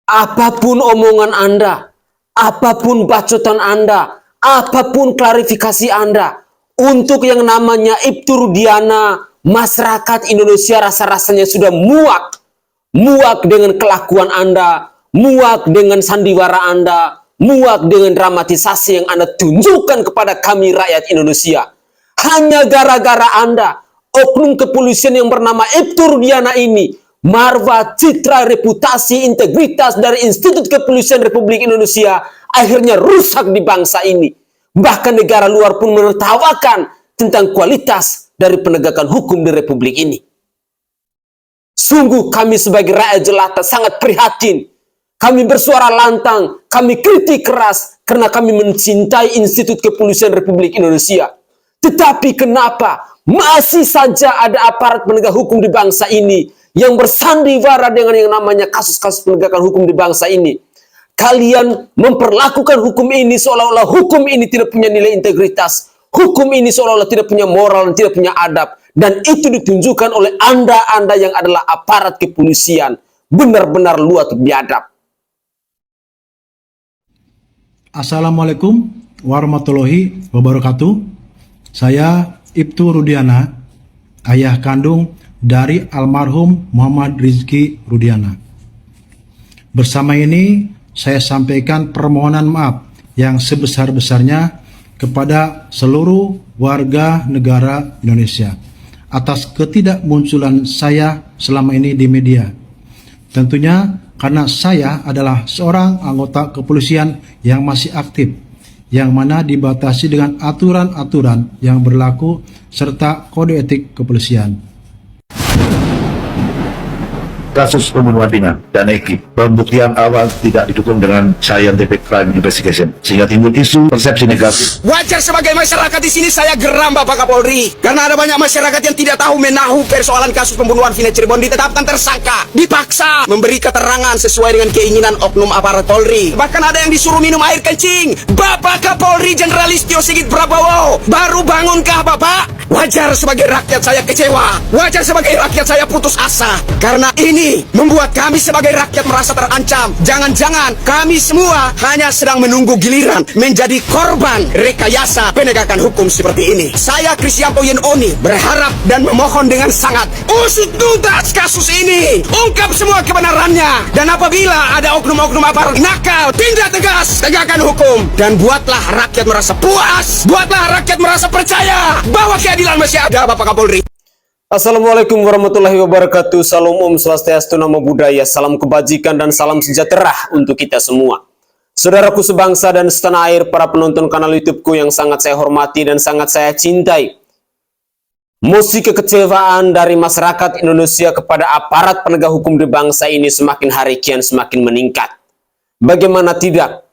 Apapun omongan Anda, apapun bacotan Anda, apapun klarifikasi Anda, untuk yang namanya Ibtu Rudiana, masyarakat Indonesia rasa-rasanya sudah muak. Muak dengan kelakuan Anda, muak dengan sandiwara Anda, muak dengan dramatisasi yang Anda tunjukkan kepada kami rakyat Indonesia. Hanya gara-gara Anda, oknum kepolisian yang bernama Ibtu Rudiana ini, marwah, citra, reputasi, integritas dari Institut Kepolisian Republik Indonesia akhirnya rusak di bangsa ini. Bahkan negara luar pun menertawakan tentang kualitas dari penegakan hukum di Republik ini. Sungguh kami sebagai rakyat jelata sangat prihatin. Kami bersuara lantang, kami kritik keras karena kami mencintai Institut Kepolisian Republik Indonesia. Tetapi kenapa masih saja ada aparat penegak hukum di bangsa ini yang bersandiwara dengan yang namanya kasus-kasus penegakan hukum di bangsa ini? Kalian memperlakukan hukum ini seolah-olah hukum ini tidak punya nilai integritas. Hukum ini seolah-olah tidak punya moral dan tidak punya adab. Dan itu ditunjukkan oleh Anda yang adalah aparat kepolisian. Benar-benar luar biadab. Assalamualaikum warahmatullahi wabarakatuh. Saya Ibtu Rudiana, ayah kandung dari almarhum Muhammad Rizky Rudiana. Bersama ini saya sampaikan permohonan maaf yang sebesar-besarnya kepada seluruh warga negara Indonesia atas ketidakmunculan saya selama ini di media. Tentunya karena saya adalah seorang anggota kepolisian yang masih aktif, yang mana dibatasi dengan aturan-aturan yang berlaku serta kode etik kepolisian. Kasus pembunuhan Vina dan Eki, pembuktian awal tidak didukung dengan scientific crime investigation, sehingga timbul isu persepsi negatif. Wajar sebagai masyarakat di sini saya geram Bapak Kapolri, karena ada banyak masyarakat yang tidak tahu menahu persoalan kasus pembunuhan Vina Cirebon ditetapkan tersangka, dipaksa memberi keterangan sesuai dengan keinginan oknum aparat Polri. Bahkan ada yang disuruh minum air kencing. Bapak Kapolri Jenderal Listio Sigit Prabowo, baru bangunkah Bapak? Wajar sebagai rakyat saya kecewa, wajar sebagai rakyat saya putus asa, karena ini membuat kami sebagai rakyat merasa terancam. Jangan-jangan kami semua hanya sedang menunggu giliran menjadi korban rekayasa penegakan hukum seperti ini. Saya Krisyanto Yenoni berharap dan memohon dengan sangat, usut tuntas kasus ini, ungkap semua kebenarannya, dan apabila ada oknum-oknum aparat nakal, tindak tegas, tegakkan hukum, dan buatlah rakyat merasa puas, buatlah rakyat merasa percaya bahwa keadilan masih ada Bapak Kapolri. Assalamualaikum warahmatullahi wabarakatuh. Salam Om Swastiastu, Namo Buddhaya, salam kebajikan dan salam sejahtera untuk kita semua. Saudaraku sebangsa dan setanah air, para penonton kanal YouTubeku yang sangat saya hormati dan sangat saya cintai. Musik kekecewaan dari masyarakat Indonesia kepada aparat penegak hukum di bangsa ini semakin hari kian semakin meningkat. Bagaimana tidak?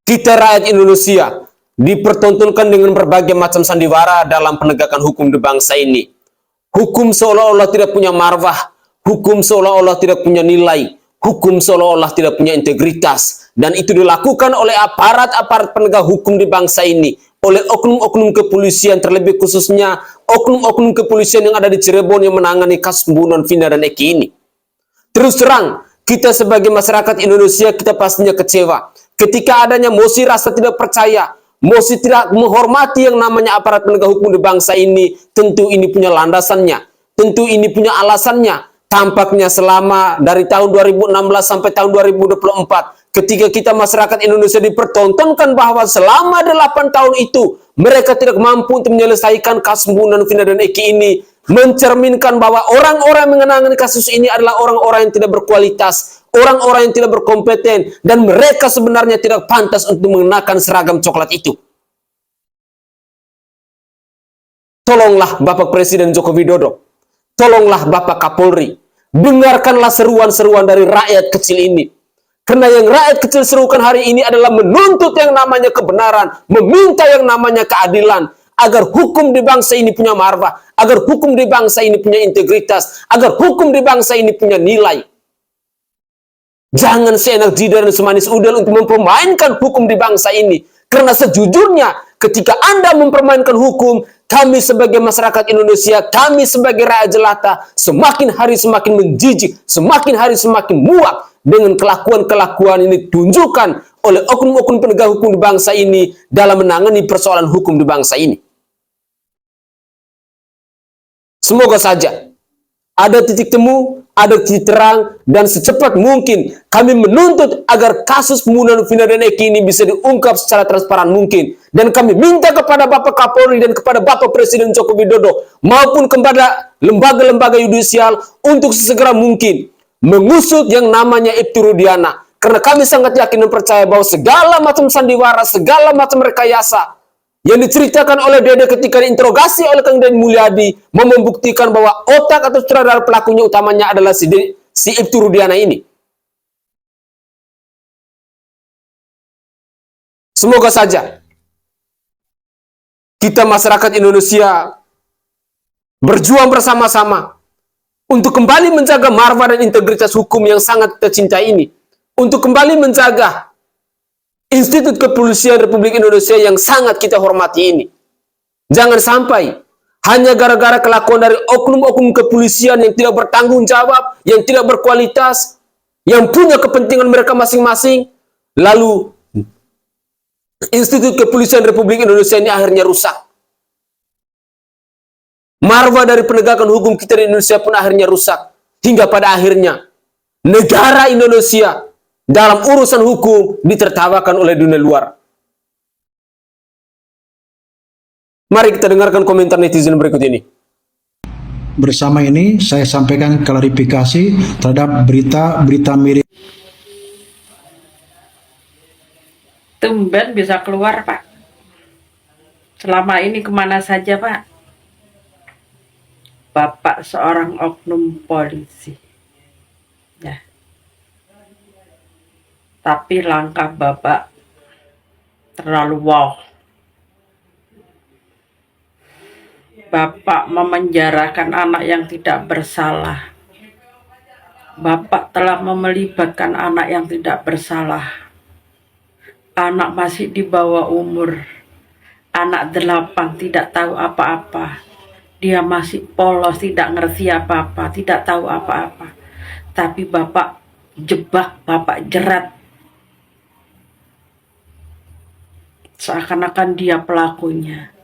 Kita rakyat Indonesia dipertontonkan dengan berbagai macam sandiwara dalam penegakan hukum di bangsa ini. Hukum seolah-olah tidak punya marwah, hukum seolah-olah tidak punya nilai, hukum seolah-olah tidak punya integritas. Dan itu dilakukan oleh aparat-aparat penegak hukum di bangsa ini, oleh oknum-oknum kepolisian, terlebih khususnya oknum-oknum kepolisian yang ada di Cirebon yang menangani kasus pembunuhan Vina dan Eki ini. Terus terang, kita sebagai masyarakat Indonesia, kita pastinya kecewa ketika adanya mosi rasa tidak percaya, mosi tidak menghormati yang namanya aparat penegak hukum di bangsa ini. Tentu ini punya landasannya, tentu ini punya alasannya. Tampaknya selama dari tahun 2016 sampai tahun 2024, ketika kita masyarakat Indonesia dipertontonkan bahwa selama 8 tahun itu mereka tidak mampu untuk menyelesaikan kasus pembunuhan Vina dan Eki ini, mencerminkan bahwa orang-orang yang menangani kasus ini adalah orang-orang yang tidak berkualitas, orang-orang yang tidak berkompeten, dan mereka sebenarnya tidak pantas untuk mengenakan seragam coklat itu. Tolonglah Bapak Presiden Joko Widodo, tolonglah Bapak Kapolri, dengarkanlah seruan-seruan dari rakyat kecil ini. Karena yang rakyat kecil serukan hari ini adalah menuntut yang namanya kebenaran, meminta yang namanya keadilan, agar hukum di bangsa ini punya marwah, agar hukum di bangsa ini punya integritas, agar hukum di bangsa ini punya nilai. Jangan seenak jidat dan semanis udel untuk mempermainkan hukum di bangsa ini. Karena sejujurnya ketika Anda mempermainkan hukum, kami sebagai masyarakat Indonesia, kami sebagai rakyat jelata, semakin hari semakin menjijik, semakin hari semakin muak dengan kelakuan-kelakuan ini tunjukkan oleh oknum-oknum penegak hukum di bangsa ini dalam menangani persoalan hukum di bangsa ini. Semoga saja ada titik temu, ada titik terang, dan secepat mungkin kami menuntut agar kasus pembunuhan Vina dan Eki ini bisa diungkap secara transparan mungkin. Dan kami minta kepada Bapak Kapolri dan kepada Bapak Presiden Joko Widodo maupun kepada lembaga-lembaga yudisial untuk sesegera mungkin mengusut yang namanya Ibtu Rudiana. Karena kami sangat yakin dan percaya bahwa segala macam sandiwara, segala macam rekayasa yang diceritakan oleh Dede ketika diinterogasi oleh Kang Deddy Mulyadi membuktikan bahwa otak atau sutradara pelakunya utamanya adalah si Ibtu Rudiana ini. Semoga saja kita masyarakat Indonesia berjuang bersama-sama untuk kembali menjaga marwah dan integritas hukum yang sangat kita cintai ini. Untuk kembali menjaga Institut Kepolisian Republik Indonesia yang sangat kita hormati ini. Jangan sampai hanya gara-gara kelakuan dari oknum-oknum kepolisian yang tidak bertanggung jawab, yang tidak berkualitas, yang punya kepentingan mereka masing-masing, lalu Institut Kepolisian Republik Indonesia ini akhirnya rusak. Marwah dari penegakan hukum kita di Indonesia pun akhirnya rusak. Hingga pada akhirnya negara Indonesia dalam urusan hukum ditertawakan oleh dunia luar. Mari kita dengarkan komentar netizen berikut ini. Bersama ini saya sampaikan klarifikasi terhadap berita-berita miring. Tumben bisa keluar, Pak. Selama ini kemana saja, Pak? Bapak seorang oknum polisi. Ya. Tapi langkah Bapak terlalu wow. Bapak memenjarakan anak yang tidak bersalah. Bapak telah melibatkan anak yang tidak bersalah. Anak masih di bawah umur. Anak 8 tidak tahu apa-apa. Dia masih polos, tidak ngerti apa-apa, tidak tahu apa-apa. Tapi Bapak jebak, Bapak jerat. Seakan-akan dia pelakunya.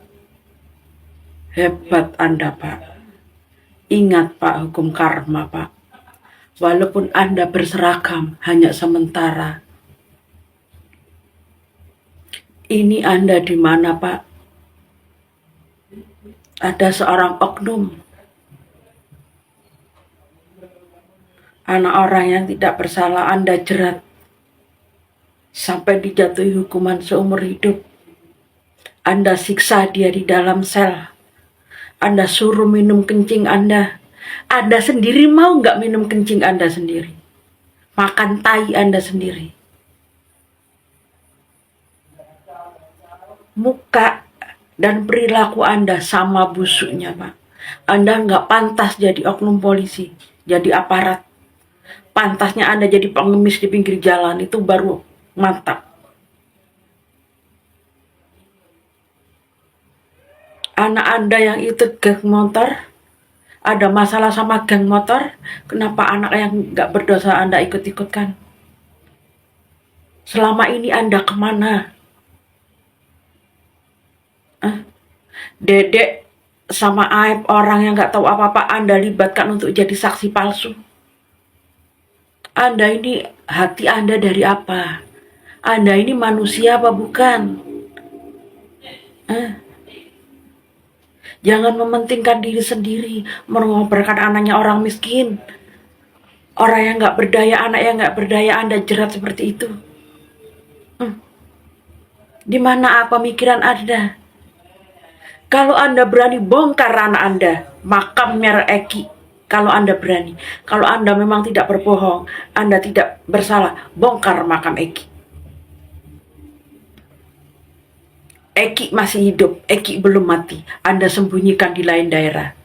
Hebat Anda, Pak. Ingat, Pak, hukum karma, Pak. Walaupun Anda berseragam hanya sementara. Ini Anda di mana, Pak? Ada seorang oknum. Anak orang yang tidak bersalah Anda jerat. Sampai dijatuhi hukuman seumur hidup. Anda siksa dia di dalam sel. Anda suruh minum kencing Anda. Anda sendiri mau nggak minum kencing Anda sendiri? Makan tai Anda sendiri. Muka dan perilaku Anda sama busuknya, Pak. Anda nggak pantas jadi oknum polisi, jadi aparat. Pantasnya Anda jadi pengemis di pinggir jalan, itu baru mantap. Anak Anda yang ikut geng motor, ada masalah sama geng motor, kenapa anak yang nggak berdosa Anda ikut-ikutkan? Selama ini Anda kemana? Dedek sama Aib, orang yang nggak tahu apa-apa Anda libatkan untuk jadi saksi palsu. Anda ini, hati Anda dari apa? Anda ini manusia apa bukan? Jangan mementingkan diri sendiri, mengobarkan anaknya orang miskin. Orang yang nggak berdaya, anak yang nggak berdaya Anda jerat seperti itu. Di mana pemikiran Anda? Kalau Anda berani bongkar anak Anda, makam Mer Eki. Kalau Anda berani, kalau Anda memang tidak berbohong, Anda tidak bersalah, bongkar makam Eki. Eki masih hidup, Eki belum mati. Anda sembunyikan di lain daerah.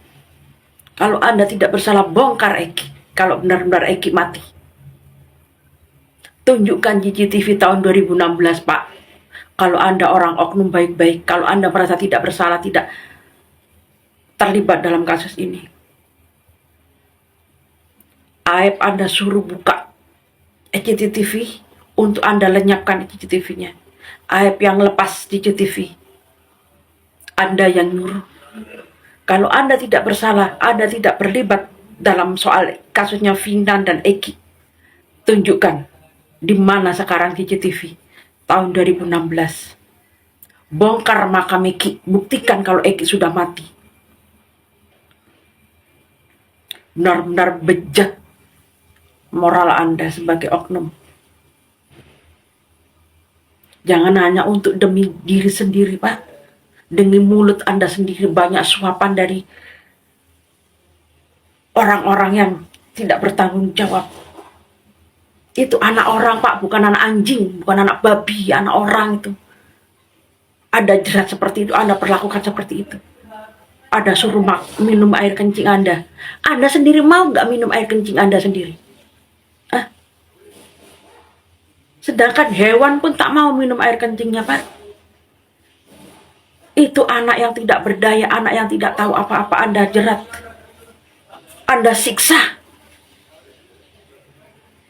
Kalau Anda tidak bersalah, bongkar Eki. Kalau benar-benar Eki mati. Tunjukkan CCTV tahun 2016, Pak. Kalau Anda orang oknum baik-baik, kalau Anda merasa tidak bersalah, tidak terlibat dalam kasus ini. Aib Anda suruh buka CCTV untuk Anda lenyapkan CCTV-nya. Aib yang lepas CCTV. Anda yang nyuruh. Kalau Anda tidak bersalah, Anda tidak terlibat dalam soal kasusnya Vina dan Eki. Tunjukkan di mana sekarang CCTV tahun 2016. Bongkar makam Eki, buktikan kalau Eki sudah mati. Benar-benar bejat moral Anda sebagai oknum. Jangan hanya untuk demi diri sendiri, Pak. Demi mulut Anda sendiri, banyak suapan dari orang-orang yang tidak bertanggung jawab. Itu anak orang, Pak, bukan anak anjing, bukan anak babi, anak orang itu. Ada jerat seperti itu, Anda perlakukan seperti itu. Ada suruh minum air kencing Anda. Anda sendiri mau nggak minum air kencing Anda sendiri? Sedangkan hewan pun tak mau minum air kencingnya, Pak. Itu anak yang tidak berdaya, anak yang tidak tahu apa-apa, Anda jerat. Anda siksa.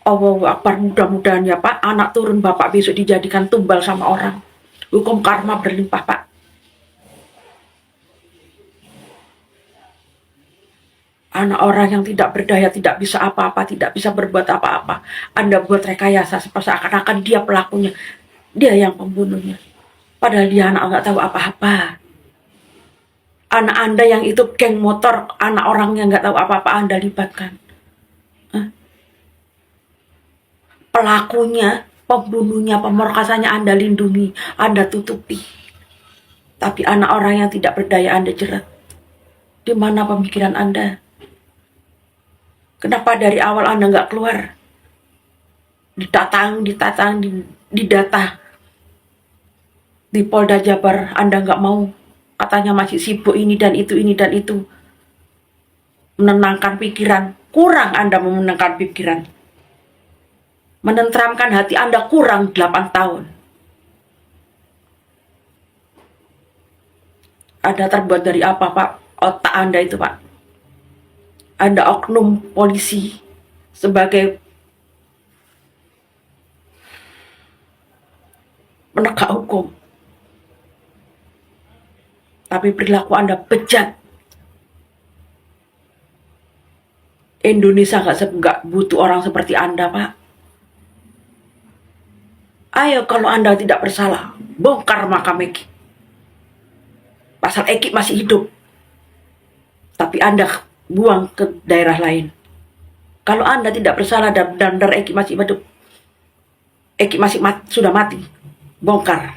Allahu Akbar, mudah-mudahan ya Pak, anak turun Bapak besok dijadikan tumbal sama orang. Hukum karma berlimpah, Pak. Anak orang yang tidak berdaya, tidak bisa apa-apa, tidak bisa berbuat apa-apa. Anda buat rekayasa seakan-akan dia pelakunya. Dia yang pembunuhnya. Padahal dia anak nggak tahu apa-apa. Anak Anda yang itu geng motor, anak orang yang nggak tahu apa-apa Anda libatkan. Pelakunya, pembunuhnya, pemerkosanya Anda lindungi, Anda tutupi. Tapi anak orang yang tidak berdaya Anda jerat. Di mana pemikiran Anda? Kenapa dari awal Anda nggak keluar? Didata di Polda Jabar Anda nggak mau. Katanya masih sibuk ini dan itu. Menenangkan pikiran. Kurang Anda menenangkan pikiran. Menenteramkan hati Anda kurang 8 tahun. Anda terbuat dari apa, Pak? Otak Anda itu, Pak. Anda oknum polisi sebagai penegak hukum. Tapi perilaku Anda bejat. Indonesia nggak butuh orang seperti Anda, Pak. Ayo kalau Anda tidak bersalah, bongkar makam Eki. Pasal Eki masih hidup. Tapi Anda buang ke daerah lain. Kalau Anda tidak bersalah dan benar-benar Eki masih hidup, Eki sudah mati, bongkar.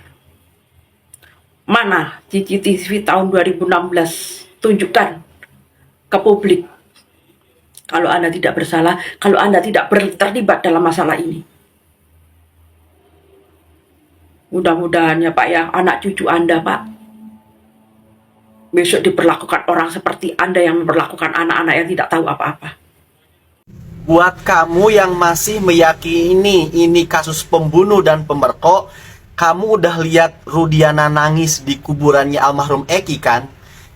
Mana CCTV tahun 2016? Tunjukkan ke publik. Kalau Anda tidak bersalah, kalau Anda tidak terlibat dalam masalah ini. Mudah-mudahan ya Pak ya, anak cucu Anda Pak, besok diperlakukan orang seperti Anda yang memperlakukan anak-anak yang tidak tahu apa-apa. Buat kamu yang masih meyakini ini kasus pembunuh dan pemerkok, kamu udah lihat Rudiana nangis di kuburannya almarhum Eki kan?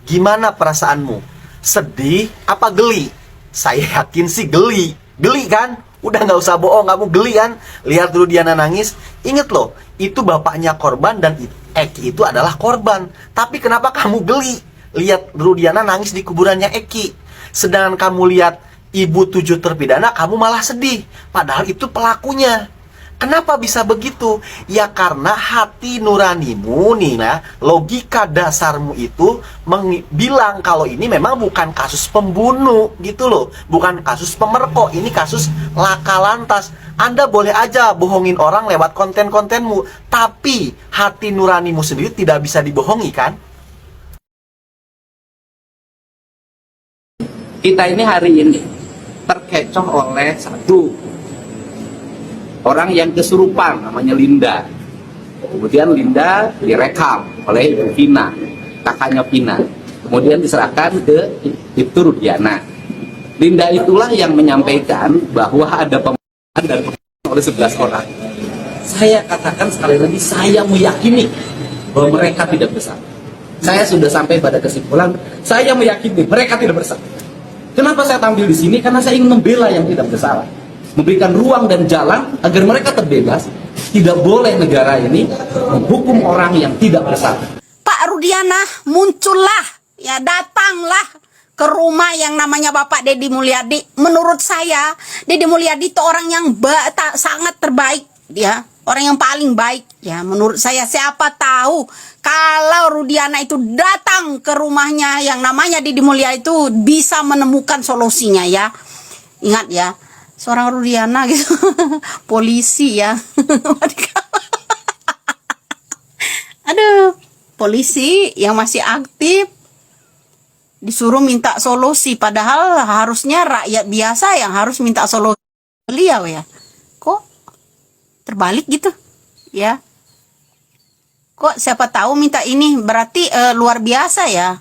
Gimana perasaanmu? Sedih apa geli? Saya yakin sih geli. Geli kan? Udah nggak usah bohong, kamu geli kan? Lihat Rudiana nangis. Ingat loh, itu bapaknya korban dan Eki itu adalah korban. Tapi kenapa kamu geli? Lihat Rudiana nangis di kuburannya Eki. Sedangkan kamu lihat ibu 7 terpidana, kamu malah sedih. Padahal itu pelakunya. Kenapa bisa begitu? Ya karena hati nuranimu nih, nah, logika dasarmu itu bilang kalau ini memang bukan kasus pembunuh gitu loh. Bukan kasus pemerkok, ini kasus laka lantas. Anda boleh aja bohongin orang lewat konten-kontenmu, tapi hati nuranimu sendiri tidak bisa dibohongi kan? Kita ini hari ini terkecoh oleh satu orang yang kesurupan, namanya Linda. Kemudian Linda direkam oleh Ibu Vina, kakaknya Vina. Kemudian diserahkan ke Ibtu Rudiana. Linda itulah yang menyampaikan bahwa ada pembunuhan dan pembunuhan oleh 11 orang. Saya katakan sekali lagi, saya meyakini bahwa mereka tidak bersalah. Saya sudah sampai pada kesimpulan, saya meyakini mereka tidak bersalah. Kenapa saya tampil di sini? Karena saya ingin membela yang tidak bersalah. memberikan ruang dan jalan agar mereka terbebas. Tidak boleh negara ini menghukum orang yang tidak bersalah. Pak Rudiana, muncullah, ya datanglah ke rumah yang namanya Bapak Deddy Mulyadi. Menurut saya, Deddy Mulyadi itu orang yang sangat terbaik, dia orang yang paling baik. Ya, menurut saya, siapa tahu kalau Rudiana itu datang ke rumahnya yang namanya Deddy Mulyadi itu bisa menemukan solusinya ya. Ingat ya, seorang Rudiana gitu, polisi ya. Aduh, polisi yang masih aktif disuruh minta solusi, padahal harusnya rakyat biasa yang harus minta solusi beliau ya. Kok terbalik gitu ya? Kok siapa tahu minta ini, berarti luar biasa ya.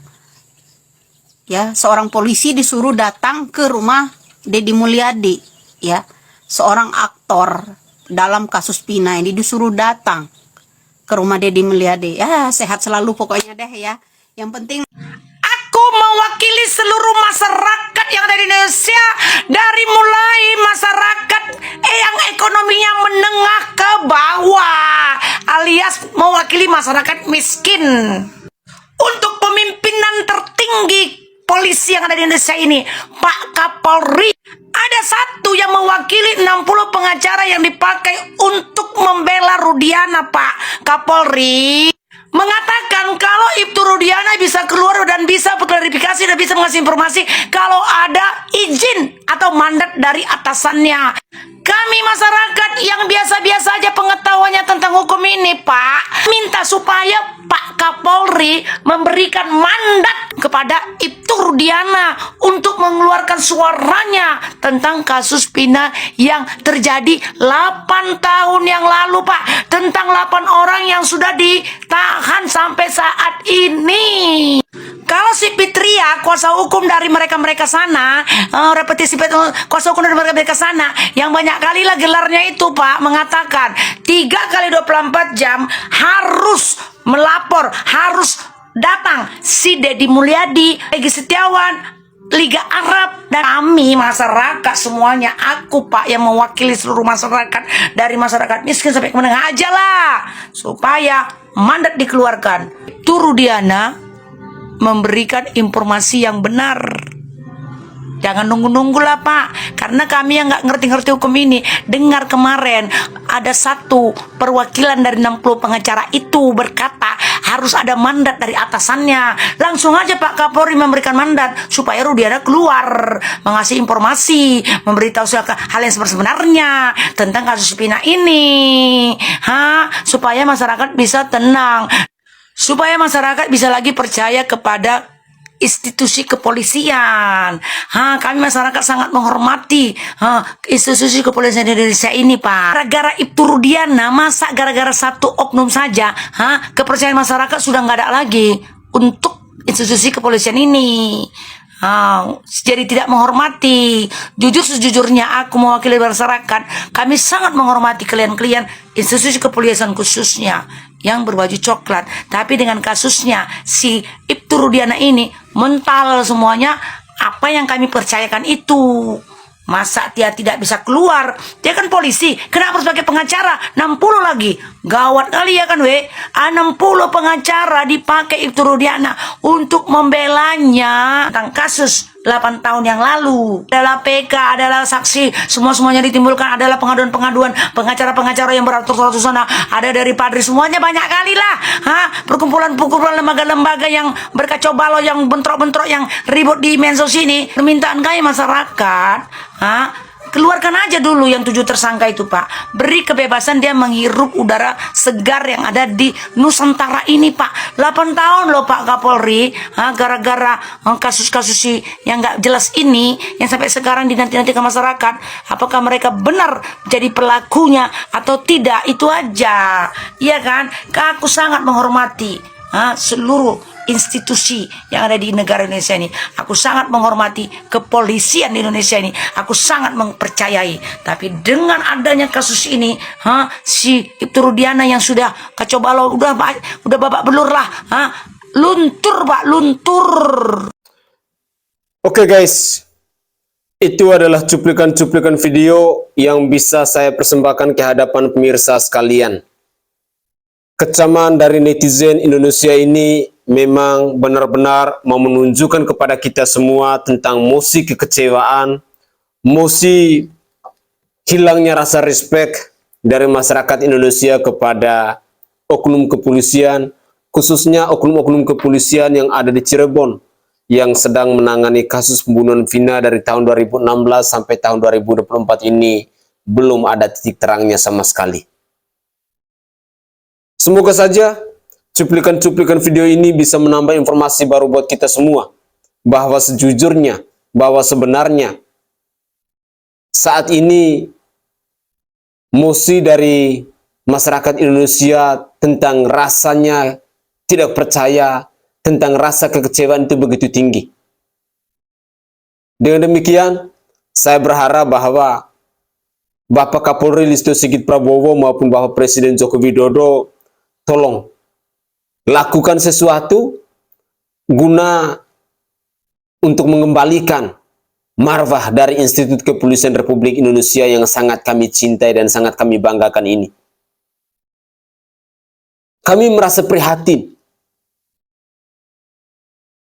Ya, seorang polisi disuruh datang ke rumah Deddy Mulyadi ya. Seorang aktor dalam kasus Pina ini disuruh datang ke rumah Deddy Mulyadi. Ya, sehat selalu pokoknya deh ya. Yang penting aku mewakili seluruh masyarakat yang ada di Indonesia, dari mulai masyarakat yang ekonominya menengah ke bawah, alias mewakili masyarakat miskin, untuk pemimpinan tertinggi polisi yang ada di Indonesia ini, Pak Kapolri. Ada satu yang mewakili 60 pengacara yang dipakai untuk membela Rudiana, Pak Kapolri. Mengatakan kalau Ibtu Rudiana bisa keluar dan bisa berklarifikasi dan bisa mengasih informasi kalau ada izin atau mandat dari atasannya. Kami masyarakat yang biasa-biasa aja pengetahuannya tentang hukum ini, Pak, minta supaya Pak Kapolri memberikan mandat kepada Ibtu Rudiana untuk mengeluarkan suaranya tentang kasus Pina yang terjadi 8 tahun yang lalu, Pak. Tentang 8 orang yang sudah ditahan sampai saat ini. Kalau si Fitria, kuasa hukum dari mereka-mereka sana, repetisi kuasa hukum dari mereka-mereka sana, yang banyak kali lah gelarnya itu, Pak, mengatakan 3 kali 24 jam harus melapor, harus datang si Deddy Mulyadi, Egy Setiawan, Liga Arab, dan kami masyarakat semuanya, aku Pak yang mewakili seluruh masyarakat dari masyarakat miskin sampai ke menengah aja lah, supaya mandat dikeluarkan. Itu Rudiana memberikan informasi yang benar. Jangan nunggu-nunggu lah, Pak, karena kami yang nggak ngerti-ngerti hukum ini. Dengar kemarin ada satu perwakilan dari 60 pengacara itu berkata harus ada mandat dari atasannya. Langsung aja Pak Kapolri memberikan mandat supaya Rudiana keluar, mengasih informasi, memberitahu hal yang sebenarnya tentang kasus Pina ini, supaya masyarakat bisa tenang, supaya masyarakat bisa lagi percaya kepada institusi kepolisian. Kami masyarakat sangat menghormati institusi kepolisian di Indonesia ini, Pak. Gara-gara Ibtu Rudiana, masa gara-gara satu oknum saja, kepercayaan masyarakat sudah nggak ada lagi untuk institusi kepolisian ini. Jadi tidak menghormati. Jujur sejujurnya aku mewakili masyarakat, kami sangat menghormati kalian-kalian institusi kepolisian khususnya yang berbaju coklat. Tapi dengan kasusnya si Ibtu Rudiana ini mental semuanya apa yang kami percayakan itu. Masa dia tidak bisa keluar? Dia kan polisi, kenapa harus pakai pengacara? 60 lagi, gawat kali ya kan, 60 pengacara dipakai Ibtu Rudiana untuk membelanya tentang kasus 8 tahun yang lalu. Adalah PK, adalah saksi, semua-semuanya ditimbulkan, adalah pengaduan-pengaduan, pengacara-pengacara yang beratus-ratus sana, ada dari Padri, semuanya banyak kali lah. Perkumpulan-perkumpulan lembaga-lembaga yang berkacau balau, yang bentrok-bentrok, yang ribut di mensos ini. Permintaan kami masyarakat, keluarkan aja dulu yang 7 tersangka itu, Pak. Beri kebebasan dia menghirup udara segar yang ada di Nusantara ini, Pak. 8 tahun loh Pak Kapolri, gara-gara kasus-kasus yang nggak jelas ini, yang sampai sekarang dinanti-nanti ke masyarakat. Apakah mereka benar jadi pelakunya atau tidak? Itu aja, iya kan? Aku sangat menghormati seluruh institusi yang ada di negara Indonesia ini. Aku sangat menghormati kepolisian di Indonesia ini. Aku sangat mempercayai. Tapi dengan adanya kasus ini, si Ibtu Rudiana yang sudah kacau balau, udah babak belur lah, luntur Pak, luntur. Oke guys, Itu adalah cuplikan-cuplikan video yang bisa saya persembahkan ke hadapan pemirsa sekalian. Kecaman dari netizen Indonesia ini memang benar-benar mau menunjukkan kepada kita semua tentang mosi kekecewaan, mosi hilangnya rasa respect dari masyarakat Indonesia kepada oknum kepolisian, khususnya oknum-oknum kepolisian yang ada di Cirebon, yang sedang menangani kasus pembunuhan Vina dari tahun 2016 sampai tahun 2024 ini belum ada titik terangnya sama sekali. Semoga saja cuplikan-cuplikan video ini bisa menambah informasi baru buat kita semua, bahwa sejujurnya, bahwa sebenarnya saat ini mosi dari masyarakat Indonesia tentang rasanya tidak percaya, tentang rasa kekecewaan itu begitu tinggi. Dengan demikian, saya berharap bahwa Bapak Kapolri Listio Sigit Prabowo maupun Bapak Presiden Joko Widodo tolong lakukan sesuatu guna untuk mengembalikan marwah dari Institut Kepolisian Republik Indonesia yang sangat kami cintai dan sangat kami banggakan ini. Kami merasa prihatin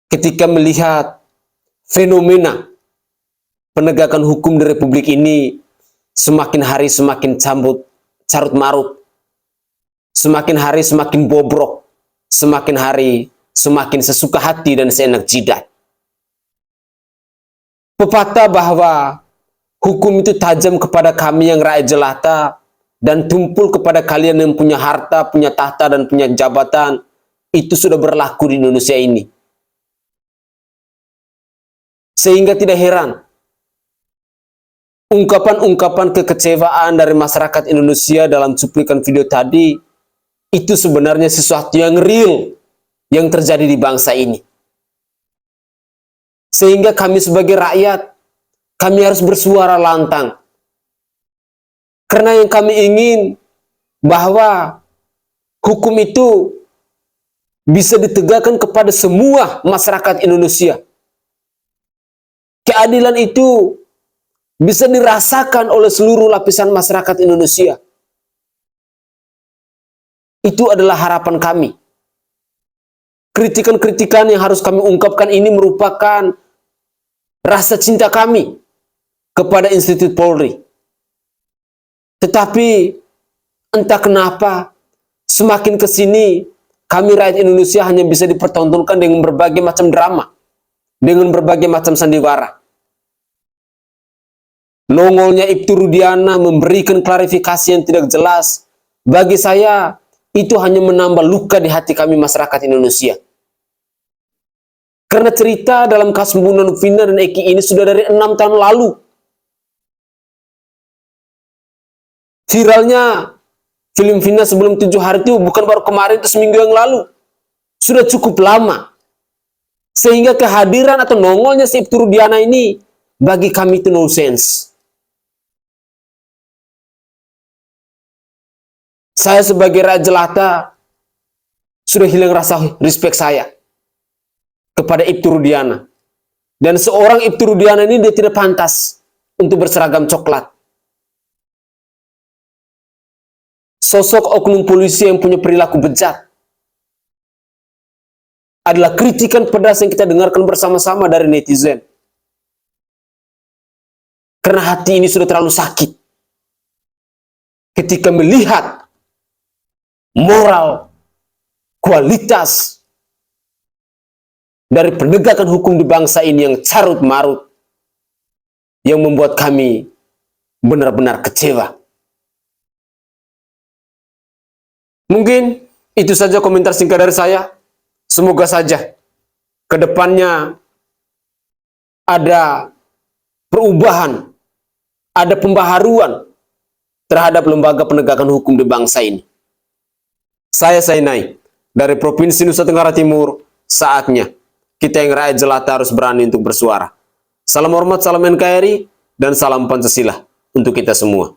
ketika melihat fenomena penegakan hukum di Republik ini semakin hari semakin carut marut, semakin hari semakin bobrok, semakin hari semakin sesuka hati dan seenak jidat. Pepatah bahwa hukum itu tajam kepada kami yang rakyat jelata dan tumpul kepada kalian yang punya harta, punya tahta, dan punya jabatan, itu sudah berlaku di Indonesia ini. Sehingga tidak heran ungkapan-ungkapan kekecewaan dari masyarakat Indonesia dalam cuplikan video tadi itu sebenarnya sesuatu yang real yang terjadi di bangsa ini. Sehingga kami sebagai rakyat, kami harus bersuara lantang. Karena yang kami ingin bahwa hukum itu bisa ditegakkan kepada semua masyarakat Indonesia. Keadilan itu bisa dirasakan oleh seluruh lapisan masyarakat Indonesia. Itu adalah harapan kami. Kritikan-kritikan yang harus kami ungkapkan ini merupakan rasa cinta kami kepada Institut Polri. Tetapi entah kenapa semakin ke sini kami rakyat Indonesia hanya bisa dipertontonkan dengan berbagai macam drama, dengan berbagai macam sandiwara. Nongolnya Ibtu Rudiana memberikan klarifikasi yang tidak jelas. Bagi saya, itu hanya menambah luka di hati kami masyarakat Indonesia. Karena cerita dalam kasus pembunuhan Vina dan Eki ini sudah dari 6 tahun lalu. Viralnya film Vina sebelum 7 hari itu bukan baru kemarin, itu seminggu yang lalu. Sudah cukup lama. Sehingga kehadiran atau nongolnya si Ibtu Rudiana ini bagi kami itu no sense. Saya sebagai rakyat jelata sudah hilang rasa respect saya kepada Ibtu Rudiana. Dan seorang Ibtu Rudiana ini dia tidak pantas untuk berseragam coklat. Sosok oknum polisi yang punya perilaku bejat adalah kritikan pedas yang kita dengarkan bersama-sama dari netizen. Karena hati ini sudah terlalu sakit ketika melihat moral, kualitas dari penegakan hukum di bangsa ini yang carut marut, yang membuat kami benar-benar kecewa. Mungkin itu saja komentar singkat dari saya. Semoga saja ke depannya ada perubahan, ada pembaharuan terhadap lembaga penegakan hukum di bangsa ini. Saya Sainai dari Provinsi Nusa Tenggara Timur, saatnya kita yang rakyat jelata harus berani untuk bersuara. Salam hormat, salam NKRI, dan salam Pancasila untuk kita semua.